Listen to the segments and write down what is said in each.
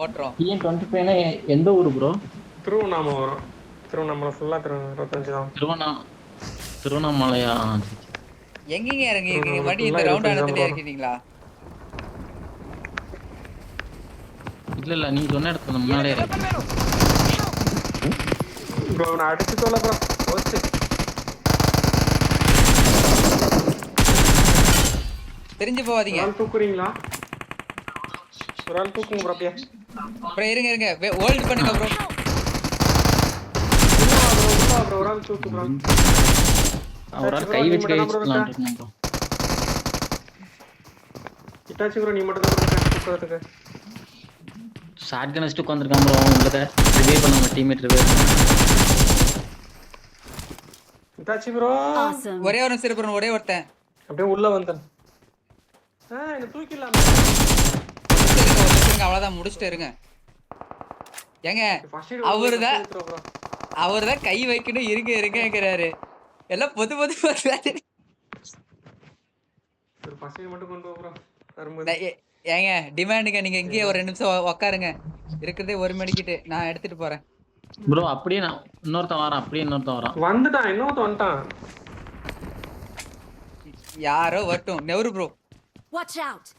ஓட்டுறோம். TN25 எந்த ஊரு ப்ரோ? திருவண்ணாமலை வரும். திருவண்ணாமலை ஃபுல்லா 25 தான். திருவண்ணாமலையா? எங்கெங்க இறங்கிருக்கீங்க? மறுபடியும் இந்த ரவுண்ட் ஆனதுல இறக்கிட்டீங்களா? இல்ல நீ சொன்ன இடத்துல முன்னாலே ப்ரோ நான் அடிச்சு தோல ப்ரோ. ஓச்சு. தெரிஞ்சு போவாதீங்க. ஆள் தூக்குறீங்களா? ஒரு ஆள் தூக்குங்க ப்ரோ அப்படியே. ப்ரோ இருங்க ஹோல்ட் பண்ணுங்க ப்ரோ. ப்ரோ ஒரு ஆள் தூக்கு ப்ரோ. அவரா கை வச்சு கைலாம் இருக்கணும் ப்ரோ. இட்டாச்சி ப்ரோ நீ மட்டும் தான் தூக்குறதுக்கு. ஷாட்கன் வச்சுட்டு உட்கார்ந்திருக்கான் ப்ரோ. உள்ளத ரிவைவ் பண்ண நம்ம டீம்மேட் ரிவைவ். Itachi bro. ஒரே ஒரு சிறுபுறன் ஒரே ஒருத்தன். அப்படியே உள்ள வந்தேன். என்ன தூக்கிடலாம். அவ்வளவுதான் முடிச்சிட்டு இருங்க. ஏங்க அவர்தான் கை வைக்கணும் இருக்கங்கிறாரு. எல்லாம் பொது பார்த்தாரு. ஒரு பசங்க மட்டும் கொண்டு வா ப்ரோ. ஏங்க டிமாண்டுங்க. நீங்க இங்கேயே ஒரு 2 நிமிஷம் உட்காருங்க. இருக்கிறதே 1 மணிக்கிட்டு நான் எடுத்துட்டு போறேன் ப்ரோ. அப்படியே நான் இன்னொருத்தன் வரான். அப்படியே இன்னொருத்தன் வரான். வந்துட்டான். இன்னொருத்தன் வந்துட்டான். யாரோ வரட்டும். நெவரு ப்ரோ. Watch out.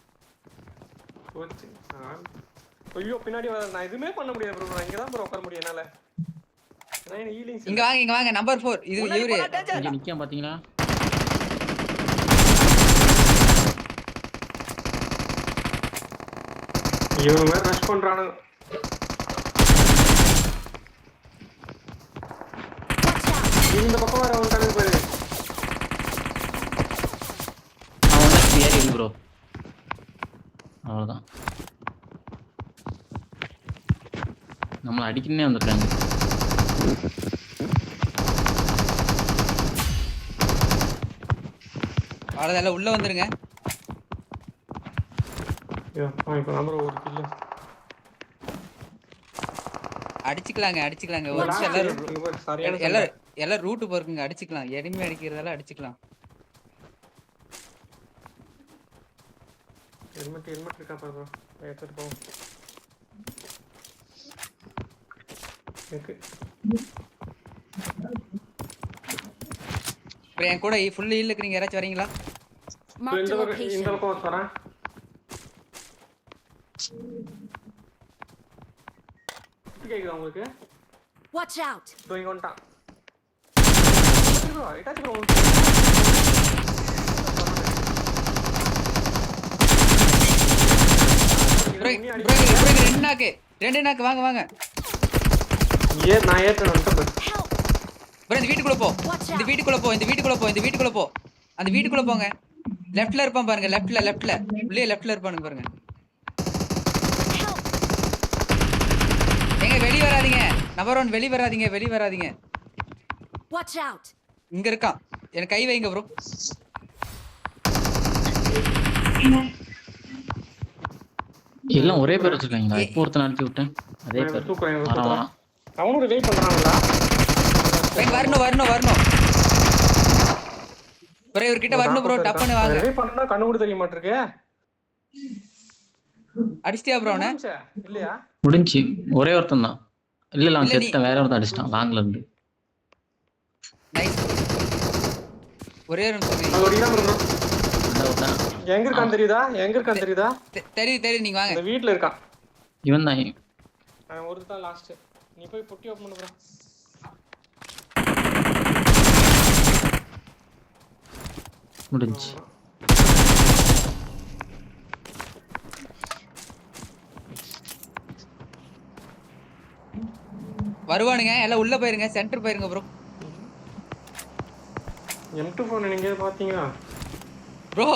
ஐயோ பின்னாடி வர. நான் எதுமே பண்ண முடியாது ப்ரோ. நான் இங்க தான் ப்ரோ உட்கார முடியும் என்னால. நான் ஹீலிங்ஸ். இங்க வாங்க நம்பர் 4. இது இவரு இங்க நிக்காம பாத்தீங்களா? இவங்க வேற ரஷ் பண்றானுங்க. இந்த பக்கம் வர வந்துட்டானே பாரு. அவன் தான் கிளியர் இல்ல ப்ரோ. அவ்வளவுதான். நம்ம அடிக்கனே வந்திருக்காங்க. அவ்வளவுதான் உள்ள வந்துருங்க. இப்போ நம்பர் ஒரு கில். அடிச்சுக்கலாங்க. எல்லாரும் ரூட் போறீங்க. அடிச்சுக்கலாம். எனிமே அடிக்கிறதால அடிச்சுக்கலாம். ஹெல்மெட் இருக்கா பாரு. எடுத்துட்டு போ. ஓகே. இப்போ என் கூட ஃபுல் ஹீல் இருக்கீங்க. யாராச்சும் வரீங்களா? இந்த பக்கம் வரேன். கேக்குதா உங்களுக்கு? Watch out. டூயிங் ஆன் டா. Itachi bro. ரெண்டு நாக்கு வாங்க வாங்க. நான் ஏத்துறேன் வந்துட்டேன். ப்ரோ இந்த வீட்டுக்குள்ள போ. இந்த வீட்டுக்குள்ள போ. அந்த வீட்டுக்குள்ள போங்க. லெஃப்ட்ல இருப்பான் பாருங்க. லெஃப்ட்ல உள்ளே லெஃப்ட்ல இருப்பானுங்க பாருங்க. ஏங்க வெளிய வராதீங்க. நம்பர் 1 வெளிய வராதீங்க. Watch out. இங்க இருக்கான். எனக்கு கை வைங்க ப்ரோ. எல்லாம் ஒரே பேர் வச்சிருக்காங்களா? இப்போ ஒருத்தன் அனுப்பி விட்டேன். அதே பேர். வரான். அவனும் ரிவைவ் பண்றாங்களா? வரணும். ப்ரோ இவர்கிட்ட வரணும் ப்ரோ. டப்பன்னு வாங்க. ரிவைவ் பண்ணா கண்ணு கூட தெரிய மாட்டேருக்கு. அடிச்சிட்டியா ப்ரோ அவனை? இல்லையா? முடிஞ்சு. ஒரே ஒருத்தன் தான். இல்ல அவன் செத்தான். வேற ஒருத்தன் அடிச்சிட்டான் லாங்ல இருந்து. நைஸ். ஒரே ஒரு நிமிஷம். ஓடிடலாம் ப்ரோ. எங்க இருக்கான் தெரியுதா? தெரியுது நீங்க வாங்க. இந்த வீட்ல இருக்கான். இவன் தான். அவன் ஒருத்தன் லாஸ்ட். நீ போய் பொட்டி ஓபன் பண்ணு ப்ரோ. முடிஞ்சு. வருவானுங்க. எல்லாம் உள்ள போயிருங்க. சென்டர் போயிருங்க ப்ரோ. M24 நீங்க பாத்தீங்களா? ப்ரோ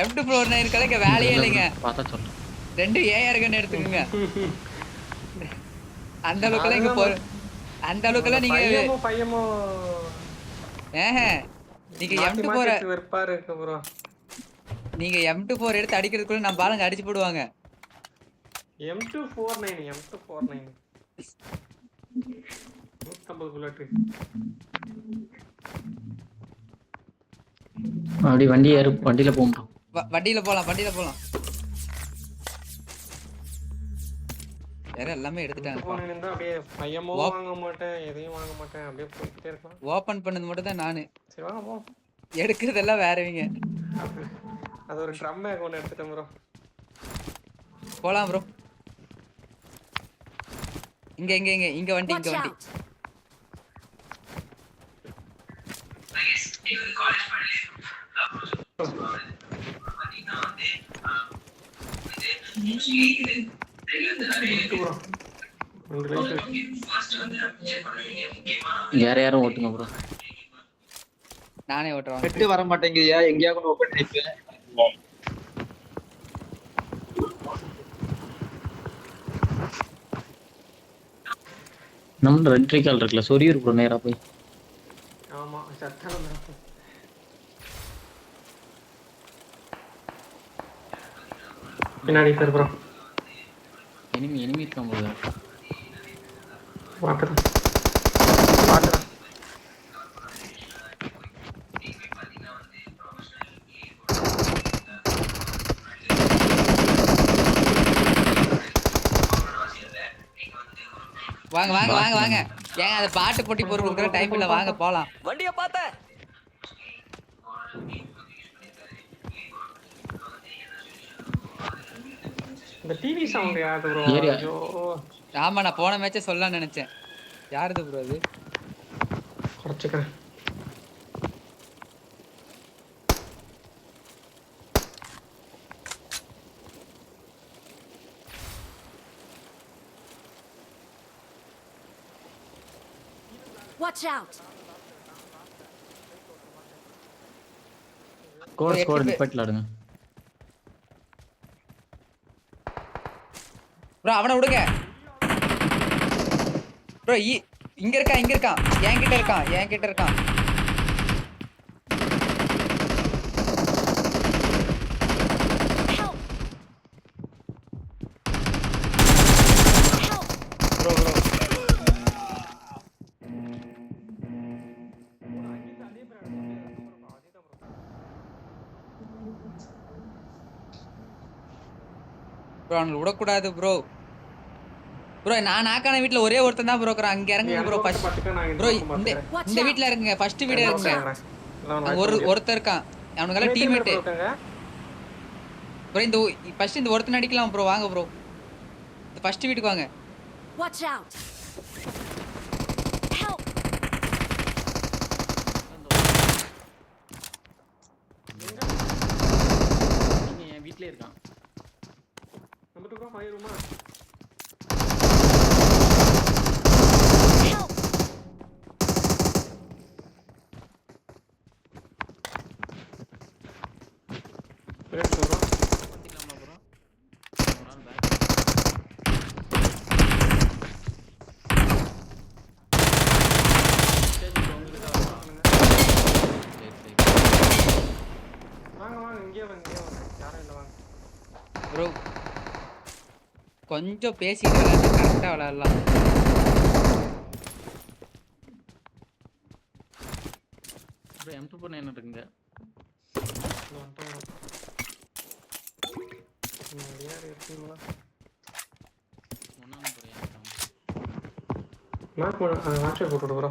M249 கலக்க வேலையே இல்லைங்க. பார்த்தா சொல்றேன். 2 AR கன் எடுத்துக்கங்க. அந்த அளவுக்குலாம் இங்க போற. அந்த அளவுக்குலாம் நீங்க பையமோ நீங்க M24 வெறுப்பாரு இருக்கு ப்ரோ. நீங்க M24 எடுத்து அடிக்கிறதுக்குள்ள நம்ம பாலங்க அடிச்சு போடுவாங்க. M249 150 bullet. அப்படி வண்டியில போறோம். வண்டியில போலாம். வேற எல்லாமே எடுத்துட்டாங்கப்பா. போன் இருந்தா அப்படியே ஐஎம்ஓ வாங்க மாட்டேன், எதையும் வாங்க மாட்டேன், அப்படியே போயிட்டே இருக்கலாம். ஓபன் பண்ணது மட்டும் தான் நானு. சரி வாங்க போ. எடுக்கிறதெல்லாம் வேறவங்க. அது ஒரு ட்ரம் பேக் ஒன்று எடுத்துட்டேன் ப்ரோ. போலாம் ப்ரோ. இங்க வண்டி Watch இங்க வண்டி. out! வேற யாரும் ஓட்டுங்க ப்ரோ. நானே ஓட்டுறேன். வெட்டு வர மாட்டேங்குதியா? எங்கேயா கூட ஓபன் பண்ணிப்பேன். நம்ம ரெட்ரி கால் இருக்குல்ல, சொரியூர் ப்ரோ நேரா போய். ஆமா சத்தம் பின்னாடி சார் ப்ரோ. எனிமி இருக்கான் ப்ரோ. பாக்குறேன். வாங்க. ஏங்க அது பாட்டு போட்டி போடுற டைம் இல்ல, வாங்க போலாம். வண்டிய பாத்த இந்த டிவி சவுண்ட் யாரு ப்ரோ? ஐயோ ஆமா, நான் போன மேட்சே சொல்லலாம்னு நினைச்சேன். யாருது ப்ரோ அது? குறைச்சிக்கிறேன். Watch out! ஸ்கோர் நிப்பாட்டில ஆடுங்க ப்ரோ. அவனை விடுங்க ப்ரோ. இங்க இருக்கான் என்கிட்ட இருக்கான். Help! Help! ப்ரோ அவனை விடக்கூடாது ப்ரோ. நான் நாக்கான வீட்டுல ஒரே ஒருத்தன் தான் ப்ரோ இருக்கிறான். அங்க இறங்குங்க ப்ரோ. ப்ரோ இந்த வீட்டுல இருக்குங்க. ஃபர்ஸ்ட் வீடு இருக்குங்க. ஒருத்தர் இருக்கான். அவனுக்கெல்லாம் டீம்மேட் ப்ரோ. இந்த ஃபர்ஸ்ட் இந்த ஒருத்தன் அடிக்கலாம் ப்ரோ. வாங்க ப்ரோ, இந்த ஃபர்ஸ்ட் வீட்டுக்கு வாங்க. Watch out! Help! என் வீட்லயே இருக்கான். நம்ம டு ஃபயர் ரூமா. Help! Break bro. பண்ணிக்கலாமா ப்ரோ? ஒரு ஆள் பேக். வாங்க இங்கே வாங்க. யாரும் இல்ல வாங்க ப்ரோ. கொஞ்சம் பேசிட்டு கரெக்டா விளையாடலாம். ப்ரோ M2 என்ன இருக்குங்க? வாட்சர் போட்டு ப்ரோ.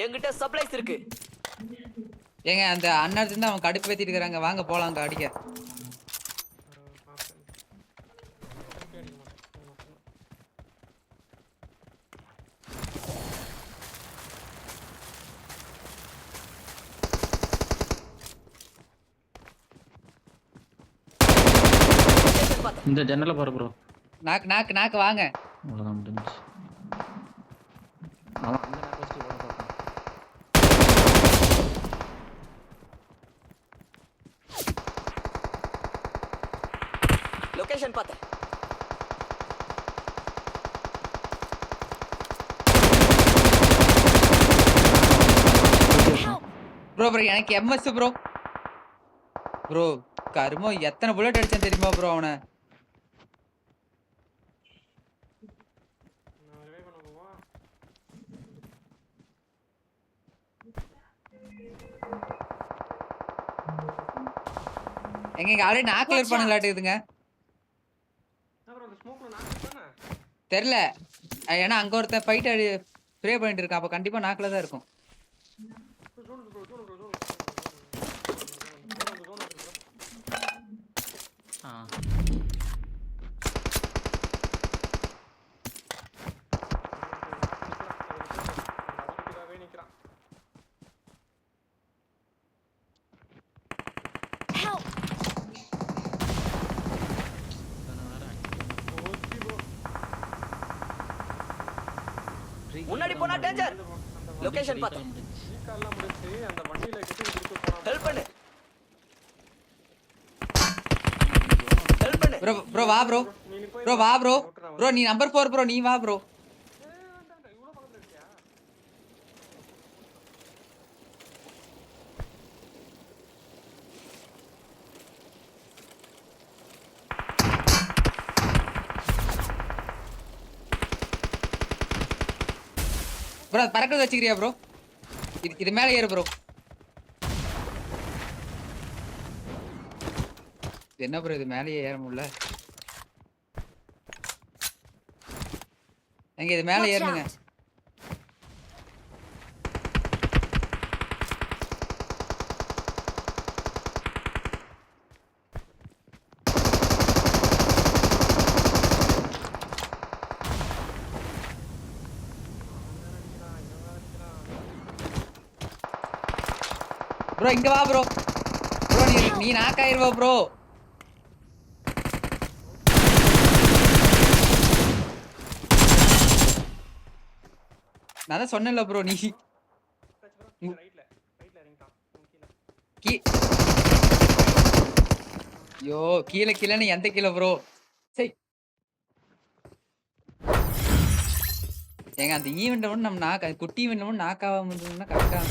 என்கிட்ட சப்ளைஸ் இருக்கு. ஏங்க அந்த அண்ணாத்து இருந்து அவன் கடுப்பு ஏத்திட்டு இருக்காங்க. வாங்க போலாம் அங்க அடிக்க. இந்த ஜன்னல பாரு ப்ரோ. நாக்கு வாங்க. அவ்வளவுதான் முடிஞ்சு. அவன் அந்த நாக்கு வச்சு ஓட பார்ப்பான். லொகேஷன் பாத்த. ப்ரோ எனக்கு எம்எஸ் ப்ரோ கருமோ எத்தனை புல்லட் அடிச்சேன் தெரியுமா ப்ரோ அவனை? எங்க ஆல்ரெடி நாக்கில் இருப்பானுங்களாட்டுதுங்க. அப்புறம் அந்த ஸ்மோக்ல நான் தானே தெரியல. ஏன்னா அங்க ஒருத்தன் ஃபைட் ஸ்ப்ரே பண்ணிட்டு இருக்கான். அப்ப கண்டிப்பா நாக்கில தான் இருக்கும். Help! முன்னாடி போனா டேஞ்சர். லொகேஷன் பாத்து கால்லாம் முடிச்சு அந்த வண்டியில கிட்ட குடிச்சு போனா ஹெல்ப் பண்ணு. ஹெல்ப் பண்ணு. ப்ரோ வா ப்ரோ. ப்ரோ வா ப்ரோ. ப்ரோ நீ நம்பர் 4 ப்ரோ. நீ வா ப்ரோ. இவ்வளவு பக்கத்துல இருக்கியா? ப்ரோ பறக்கிறது வச்சுக்கிறியா ப்ரோ? இது மேல ஏறு ப்ரோ. என்ன ப்ரோ இது மேலேயே ஏற முடியல. எங்க இது மேல Watch ஏறணுங்க. out! ப்ரோ இங்க வா ப்ரோ. ப்ரோ நீ நாக்காயிருவா ப்ரோ. நான் தான் சொன்னேன்ல ப்ரோ நீ ரைட்ல இறங்கிட்டான் கீழே. ஐயோ கீழே எந்த கீழே ப்ரோ? சரி ஏங்க அந்த ஈவெண்ட் ஒன்று நம்ம குட்டி ஈவெண்ட் ஒன்று நாக்காவாம இருந்ததுன்னா கரெக்டாக